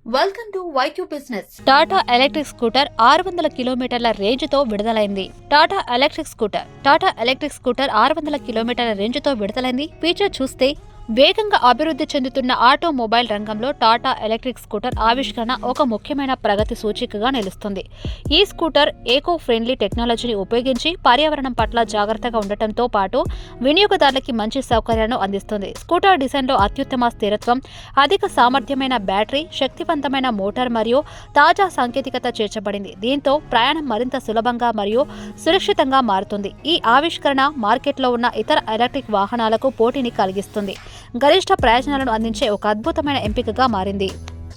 Welcome to YQ business. Tata electric scooter 600 కిలోమీటర్ల range తో విడుదలైంది. టాటా ఎలక్ట్రిక్ స్కూటర్ 600 కిలోమీటర్ల రేంజ్ తో విడుదలైంది. ఫీచర్ చూస్తే వేగంగా అభివృద్ధి చెందుతున్న ఆటోమొబైల్ రంగంలో టాటా ఎలక్ట్రిక్ స్కూటర్ ఆవిష్కరణ ఒక ముఖ్యమైన ప్రగతి సూచికగా నిలుస్తుంది. ఈ స్కూటర్ ఏకో ఫ్రెండ్లీ టెక్నాలజీని ఉపయోగించి పర్యావరణం పట్ల జాగ్రత్తగా ఉండటంతో పాటు వినియోగదారులకి మంచి సౌకర్యాలను అందిస్తుంది. స్కూటర్ డిజైన్లో అత్యుత్తమ స్థిరత్వం, అధిక సామర్థ్యమైన బ్యాటరీ, శక్తివంతమైన మోటార్ మరియు తాజా సాంకేతికత చేర్చబడింది. దీంతో ప్రయాణం మరింత సులభంగా మరియు సురక్షితంగా మారుతుంది. ఈ ఆవిష్కరణ మార్కెట్లో ఉన్న ఇతర ఎలక్ట్రిక్ వాహనాలకు పోటీని కలిగిస్తుంది. గరిష్ట ప్రయోజనాలను అందించే ఒక అద్భుతమైన ఎంపికగా మారింది.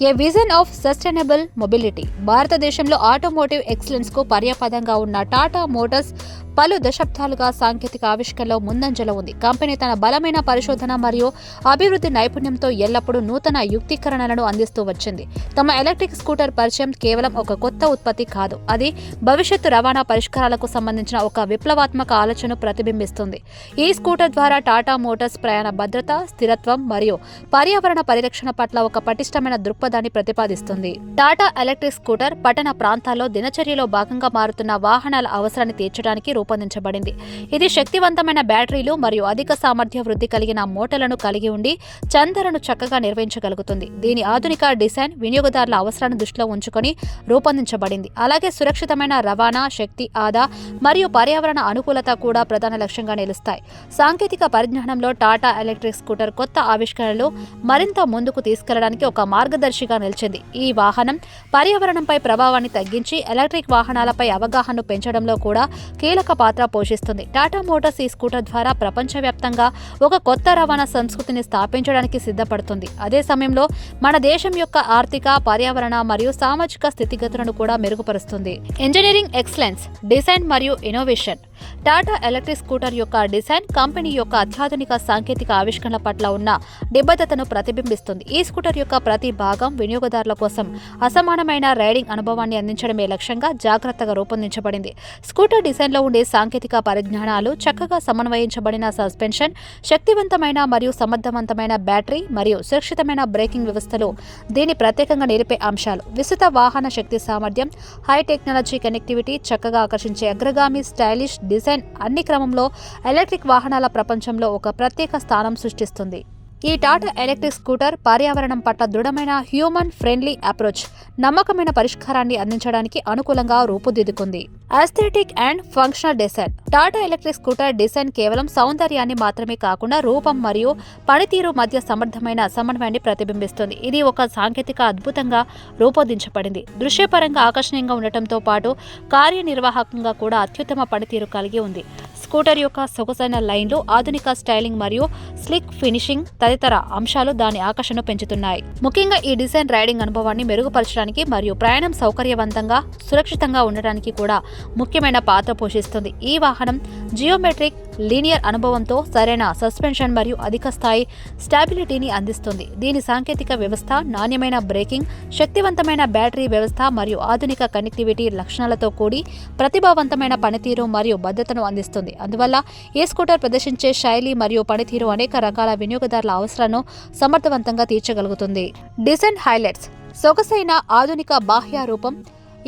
ఏ విజన్ ఆఫ్ సస్టైనబుల్ మొబిలిటీ. భారతదేశంలో ఆటోమోటివ్ ఎక్సలెన్స్ కు పర్యాపదంగా ఉన్న టాటా మోటార్స్ పలు దశాబ్దాలుగా సాంకేతిక ఆవిష్కరణలో ముందంజలో ఉంది. కంపెనీ తన బలమైన పరిశోధన మరియు అభివృద్ధి నైపుణ్యంతో ఎల్లప్పుడూ నూతన యుక్తీకరణలను అందిస్తూ వచ్చింది. తమ ఎలక్ట్రిక్ స్కూటర్ పరిచయం కేవలం ఒక కొత్త ఉత్పత్తి కాదు, అది భవిష్యత్తు రవాణా పరిష్కారాలకు సంబంధించిన ఒక విప్లవాత్మక ఆలోచనను ప్రతిబింబిస్తుంది. ఈ స్కూటర్ ద్వారా టాటా మోటార్స్ ప్రయాణ భద్రత, స్థిరత్వం మరియు పర్యావరణ పరిరక్షణ పట్ల ఒక పటిష్టమైన దృక్పథాన్ని ప్రతిపాదిస్తుంది. టాటా ఎలక్ట్రిక్ స్కూటర్ పట్టణ ప్రాంతాల్లో దినచర్యలో భాగంగా మారుతున్న వాహనాల అవసరాన్ని తీర్చడానికి రూపొందించబడింది. ఇది శక్తివంతమైన బ్యాటరీలు మరియు అధిక సామర్థ్య వృద్ధి కలిగిన మోటార్లను కలిగి ఉండి చందరను చక్కగా నిర్వహించగలుగుతుంది. దీని ఆధునిక డిజైన్ వినియోగదారుల అవసరాన్ని దృష్టిలో ఉంచుకొని రూపొందించబడింది. అలాగే సురక్షితమైన రవాణా, శక్తి ఆదా మరియు పర్యావరణ అనుకూలత కూడా ప్రధాన లక్ష్యంగా నిలుస్తాయి. సాంకేతిక పరిజ్ఞానంలో టాటా ఎలక్ట్రిక్ స్కూటర్ కొత్త ఆవిష్కరణలు మరింత ముందుకు తీసుకెళ్లడానికి ఒక మార్గదర్శిగా నిలిచింది. ఈ వాహనం పర్యావరణంపై ప్రభావాన్ని తగ్గించి ఎలక్ట్రిక్ వాహనాలపై అవగాహనను పెంచడంలో కూడా కీలక పాత్ర పోషిస్తుంది. టాటా మోటార్స్ ఈ స్కూటర్ ద్వారా ప్రపంచవ్యాప్తంగా ఒక కొత్త రవాణా సంస్కృతిని స్థాపించడానికి సిద్ధపడుతుంది. అదే సమయంలో మన దేశం యొక్క ఆర్థిక, పర్యావరణ మరియు సామాజిక స్థితిగతులను కూడా మెరుగుపరుస్తుంది. ఇంజనీరింగ్ ఎక్సలెన్స్, డిజైన్ మరియు ఇన్నోవేషన్. టాటా ఎలక్ట్రిక్ స్కూటర్ యొక్క డిజైన్ కంపెనీ యొక్క అత్యాధునిక సాంకేతిక ఆవిష్కరణల పట్ల ఉన్న నిబద్ధతను ప్రతిబింబిస్తుంది. ఈ స్కూటర్ యొక్క ప్రతి భాగం వినియోగదారుల కోసం అసమానమైన రైడింగ్ అనుభవాన్ని అందించడమే లక్ష్యంగా జాగ్రత్తగా రూపొందించబడింది. స్కూటర్ డిజైన్లో ఉండే సాంకేతిక పరిజ్ఞానాలు, చక్కగా సమన్వయించబడిన సస్పెన్షన్, శక్తివంతమైన మరియు సమర్థవంతమైన బ్యాటరీ మరియు సురక్షితమైన బ్రేకింగ్ వ్యవస్థలు దీని ప్రత్యేకంగా నిలిపే అంశాలు. విస్తృత వాహన శక్తి సామర్థ్యం, హై టెక్నాలజీ కనెక్టివిటీ, చక్కగా ఆకర్షించే అగ్రగామి స్టైలిష్ డిజైన్ అన్ని క్రమంలో ఎలక్ట్రిక్ వాహనాల ప్రపంచంలో ఒక ప్రత్యేక స్థానం సృష్టిస్తుంది. ఈ టాటా ఎలక్ట్రిక్ స్కూటర్ పర్యావరణం పట్ల దృఢమైన హ్యూమన్ ఫ్రెండ్లీ అప్రోచ్, నమ్మకమైన పరిష్కారాన్ని అందించడానికి అనుకూలంగా రూపుదిద్దుకుంది. Aesthetic and functional design. Tata electric scooter design కేవలం సౌందర్యాన్ని మాత్రమే కాకుండా రూపం మరియు పనితీరు మధ్య సమర్థమైన సమన్వయాన్ని ప్రతిబింబిస్తుంది. ఇది ఒక సాంకేతిక అద్భుతంగా రూపొందించబడింది. దృశ్యపరంగా ఆకర్షణీయంగా ఉండటంతో పాటు కార్యనిర్వాహకంగా కూడా అత్యుత్తమ పనితీరు కలిగి ఉంది. స్కూటర్ యొక్క సొగసైన లైన్లు, ఆధునిక స్టైలింగ్ మరియు స్లిక్ ఫినిషింగ్ తదితర అంశాలు దాని ఆకర్షణను పెంచుతున్నాయి. ముఖ్యంగా ఈ డిజైన్ రైడింగ్ అనుభవాన్ని మెరుగుపరచడానికి మరియు ప్రయాణం సౌకర్యవంతంగా, సురక్షితంగా ఉండటానికి కూడా ముఖ్యమైన పాత్ర పోషిస్తుంది. ఈ వాహనం జియోమెట్రిక్ లీనియర్ అనుభవంతో సరైన సస్పెన్షన్ మరియు అధిక స్థాయి స్టాబిలిటీని అందిస్తుంది. దీని సాంకేతిక వ్యవస్థ, నాణ్యమైన బ్రేకింగ్, శక్తివంతమైన బ్యాటరీ వ్యవస్థ మరియు ఆధునిక కనెక్టివిటీ లక్షణాలతో కూడి ప్రతిభావంతమైన పనితీరు మరియు భద్రతను అందిస్తుంది. అందువల్ల ఈ స్కూటర్ ప్రదర్శించే శైలి మరియు పనితీరు అనేక రకాల వినియోగదారుల అవసరాలను సమర్థవంతంగా తీర్చగలుగుతుంది. Design highlights. సొగసైన ఆధునిక బాహ్య రూపం,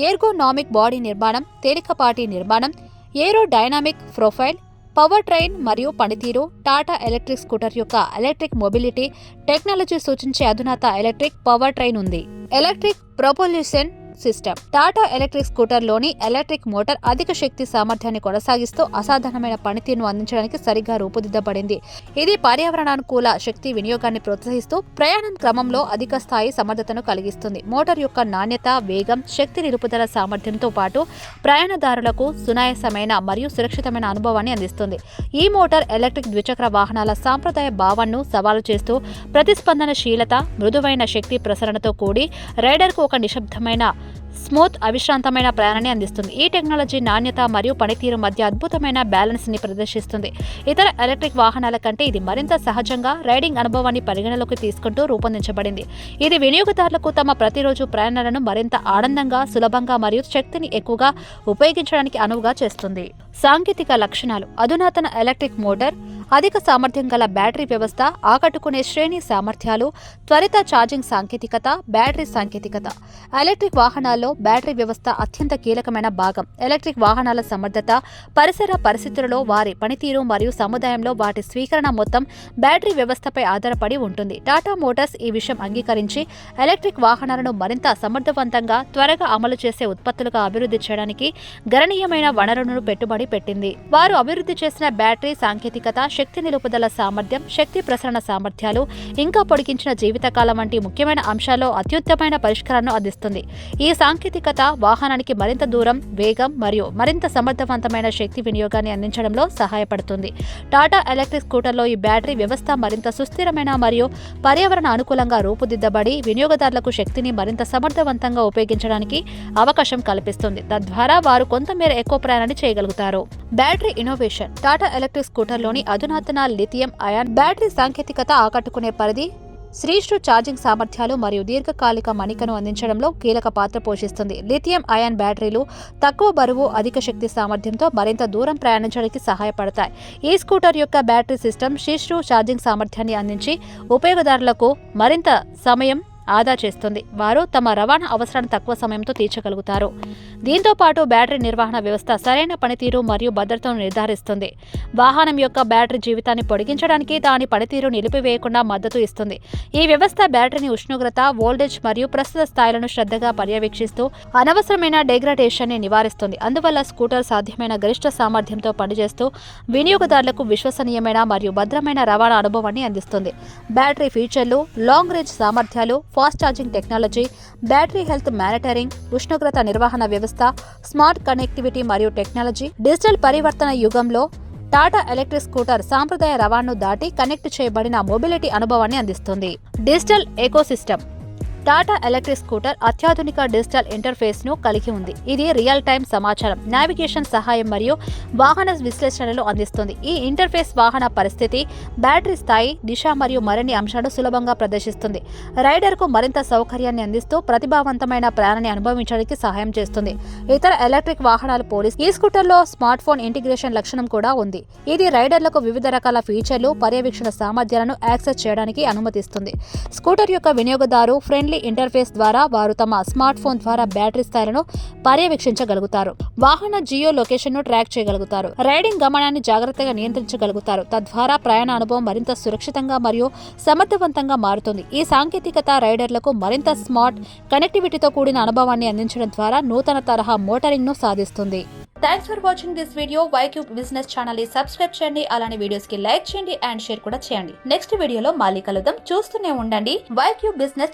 ఎర్గోనామిక్ బాడీ నిర్మాణం, తేలికపాటి నిర్మాణం, ఏరోడైనామిక్ ప్రొఫైల్, పవర్ ట్రైన్ మరియు పనితీరు. టాటా ఎలక్ట్రిక్ స్కూటర్ యొక్క ఎలక్ట్రిక్ మొబిలిటీ టెక్నాలజీ సూచించే అధునాత ఎలక్ట్రిక్ పవర్ ట్రైన్ ఉంది. Electric propulsion system. Tata electric స్కూటర్లోని ఎలక్ట్రిక్ మోటార్ అధిక శక్తి సామర్థ్యాన్ని కొనసాగిస్తూ అసాధారణమైన పనితీరును అందించడానికి సరిగ్గా రూపుదిద్దబడింది. ఇది పర్యావరణానుకూల శక్తి వినియోగాన్ని ప్రోత్సహిస్తూ ప్రయాణం క్రమంలో అధిక స్థాయి సమర్థతను కలిగిస్తుంది. మోటార్ యొక్క నాణ్యత, వేగం, శక్తి నిలుపుదల సామర్థ్యంతో పాటు ప్రయాణదారులకు సునాయాసమైన మరియు సురక్షితమైన అనుభవాన్ని అందిస్తుంది. ఈ మోటార్ ఎలక్ట్రిక్ ద్విచక్ర వాహనాల సాంప్రదాయ భావనను సవాలు చేస్తూ ప్రతిస్పందనశీలత, మృదువైన శక్తి ప్రసరణతో కూడి రైడర్కు ఒక నిశ్శబ్దమైన, స్మూత్, అవిశ్రాంతమైన ప్రయాణాన్ని అందిస్తుంది. ఈ టెక్నాలజీ నాణ్యత మరియు పనితీరు మధ్య అద్భుతమైన బ్యాలెన్స్ ని ప్రదర్శిస్తుంది. ఇతర ఎలక్ట్రిక్ వాహనాల కంటే ఇది మరింత సహజంగా రైడింగ్ అనుభవాన్ని పరిగణలోకి తీసుకుంటూ రూపొందించబడింది. ఇది వినియోగదారులకు తమ ప్రతిరోజు ప్రయాణాలను మరింత ఆనందంగా, సులభంగా మరియు శక్తిని ఎక్కువగా ఉపయోగించడానికి అనువుగా చేస్తుంది. సాంకేతిక లక్షణాలు. అధునాతన ఎలక్ట్రిక్ మోటార్, అధిక సామర్థ్యం గల బ్యాటరీ వ్యవస్థ, ఆకట్టుకునే శ్రేణి సామర్థ్యాలు, త్వరిత ఛార్జింగ్ సాంకేతికత, బ్యాటరీ సాంకేతికత. ఎలక్ట్రిక్ వాహనాల్లో బ్యాటరీ వ్యవస్థ అత్యంత కీలకమైన భాగం. ఎలక్ట్రిక్ వాహనాల సమర్థత, పరిసర పరిస్థితులలో వారి పనితీరు మరియు సముదాయంలో వాటి స్వీకరణ మొత్తం బ్యాటరీ వ్యవస్థపై ఆధారపడి ఉంటుంది. టాటా మోటార్స్ ఈ విషయం అంగీకరించి ఎలక్ట్రిక్ వాహనాలను మరింత సమర్థవంతంగా, త్వరగా అమలు చేసే ఉత్పత్తులుగా అభివృద్ధి చేయడానికి గణనీయమైన వనరులను పెట్టుబడి పెట్టింది. వారు అభివృద్ధి చేసిన బ్యాటరీ సాంకేతికత, శక్తి నిలుపుదల సామర్థ్యం, శక్తి ప్రసరణ సామర్థ్యాలు, ఇంకా పొడిగించిన జీవితకాలం వంటి ముఖ్యమైన అంశాల్లో అత్యుత్తమైన పరిష్కారాలను అందిస్తుంది. ఈ సాంకేతికత వాహనానికి మరింత దూరం, వేగం మరియు మరింత సమర్థవంతమైన శక్తి వినియోగాన్ని అందించడంలో సహాయపడుతుంది. టాటా ఎలక్ట్రిక్ స్కూటర్లో ఈ బ్యాటరీ వ్యవస్థ మరింత సుస్థిరమైన మరియు పర్యావరణ అనుకూలంగా రూపుదిద్దబడి వినియోగదారులకు శక్తిని మరింత సమర్థవంతంగా ఉపయోగించడానికి అవకాశం కల్పిస్తుంది. తద్వారా వారు కొంతమేర ఎక్కువ ప్రయాణాన్ని చేయగలుగుతారు. Battery innovation. టాటా ఎలక్ట్రిక్ స్కూటర్లోని అధునాతన లిథియం అయాన్ బ్యాటరీ సాంకేతికత ఆకట్టుకునే పరిధి, శ్రేష్ఠ ఛార్జింగ్ సామర్థ్యాలు మరియు దీర్ఘకాలిక మన్నికను అందించడంలో కీలక పాత్ర పోషిస్తుంది. లిథియం అయాన్ బ్యాటరీలు తక్కువ బరువు, అధిక శక్తి సామర్థ్యంతో మరింత దూరం ప్రయాణించడానికి సహాయపడతాయి. ఈ స్కూటర్ యొక్క బ్యాటరీ సిస్టమ్ శ్రేష్ఠ ఛార్జింగ్ సామర్థ్యాన్ని అందించి ఉపయోగదారులకు మరింత సమయం ఆదా చేస్తుంది. వారు తమ రవాణా అవసరాన్ని తక్కువ సమయంతో తీర్చగలుగుతారు. దీంతో పాటు బ్యాటరీ నిర్వహణ వ్యవస్థ సరైన పనితీరు మరియు భద్రతను నిర్ధారిస్తుంది. వాహనం యొక్క బ్యాటరీ జీవితాన్ని పొడిగించడానికి దాని పనితీరు నిలిపివేయకుండా మద్దతు ఇస్తుంది. ఈ వ్యవస్థ బ్యాటరీని ఉష్ణోగ్రత, వోల్టేజ్ మరియు ప్రస్తుత స్థాయిలను శ్రద్ధగా పర్యవేక్షిస్తూ అనవసరమైన డెగ్రేడేషన్ ని నివారిస్తుంది. అందువల్ల స్కూటర్ సాధ్యమైన గరిష్ట సామర్థ్యంతో పనిచేస్తూ వినియోగదారులకు విశ్వసనీయమైన మరియు భద్రమైన రవాణా అనుభవాన్ని అందిస్తుంది. బ్యాటరీ ఫీచర్లు, లాంగ్ రేంజ్ సామర్థ్యాలు, fast charging technology, battery health monitoring, ఉష్ణోగ్రత నిర్వహణ వ్యవస్థ, స్మార్ట్ కనెక్టివిటీ మరియు టెక్నాలజీ. డిజిటల్ పరివర్తన యుగంలో టాటా ఎలక్ట్రిక్ స్కూటర్ సాంప్రదాయ రవాణాను దాటి కనెక్ట్ చేయబడిన మొబిలిటీ అనుభవాన్ని అందిస్తుంది. Digital ecosystem. Tata electric scooter అత్యాధునిక డిజిటల్ ఇంటర్ఫేస్ ను కలిగి ఉంది. ఇది రియల్ టైమ్ సమాచారం, నావిగేషన్ సహాయం మరియు వాహన విశ్లేషణలు అందిస్తుంది. ఈ ఇంటర్ఫేస్ వాహన పరిస్థితి, బ్యాటరీ స్థాయి, దిశ మరియు మరిన్ని అంశాలను సులభంగా ప్రదర్శిస్తుంది. రైడర్ కు మరింత సౌకర్యాన్ని అందిస్తూ ప్రతిభావంతమైన ప్రయాణాన్ని అనుభవించడానికి సహాయం చేస్తుంది. ఇతర ఎలక్ట్రిక్ వాహనాలు పోలిస్తే ఈ స్కూటర్లో స్మార్ట్ ఫోన్ ఇంటిగ్రేషన్ లక్షణం కూడా ఉంది. ఇది రైడర్లకు వివిధ రకాల ఫీచర్లు, పర్యవేక్షణ సామర్థ్యాలను యాక్సెస్ చేయడానికి అనుమతిస్తుంది. స్కూటర్ యొక్క వినియోగదారు ఫ్రెండ్లీ ఇంటర్ఫేస్ ద్వారా వారు తమ స్మార్ట్ ఫోన్ ద్వారా బ్యాటరీ స్థాయిలను పర్యవేక్షించగలుగుతారు, వాహన జియో లొకేషన్ ను ట్రాక్ చేయగలుగుతారు, రైడింగ్ గమనాన్ని జాగ్రత్తగా నియంత్రించగలుగుతారు. తద్వారా ప్రయాణ అనుభవం మరింత సురక్షితంగా మరియు సమర్థవంతంగా మారుతుంది. ఈ సాంకేతికత రైడర్లకు మరింత స్మార్ట్ కనెక్టివిటీతో కూడిన అనుభవాన్ని అందించడం ద్వారా నూతన తరహా మోటరింగ్ ను సాధిస్తుంది. Thanks for watching this video. వైక్యూబ్ బిజినెస్ ఛానల్ ని సబ్స్క్రైబ్ చేయండి. అలానే వీడియోస్ కి లైక్ చేయండి అండ్ షేర్ కూడా చేయండి. నెక్స్ట్ వీడియోలో మళ్ళీ కలుద్దాం. చూస్తూనే ఉండండి వైక్యూబ్ బిజినెస్ ఛానల్.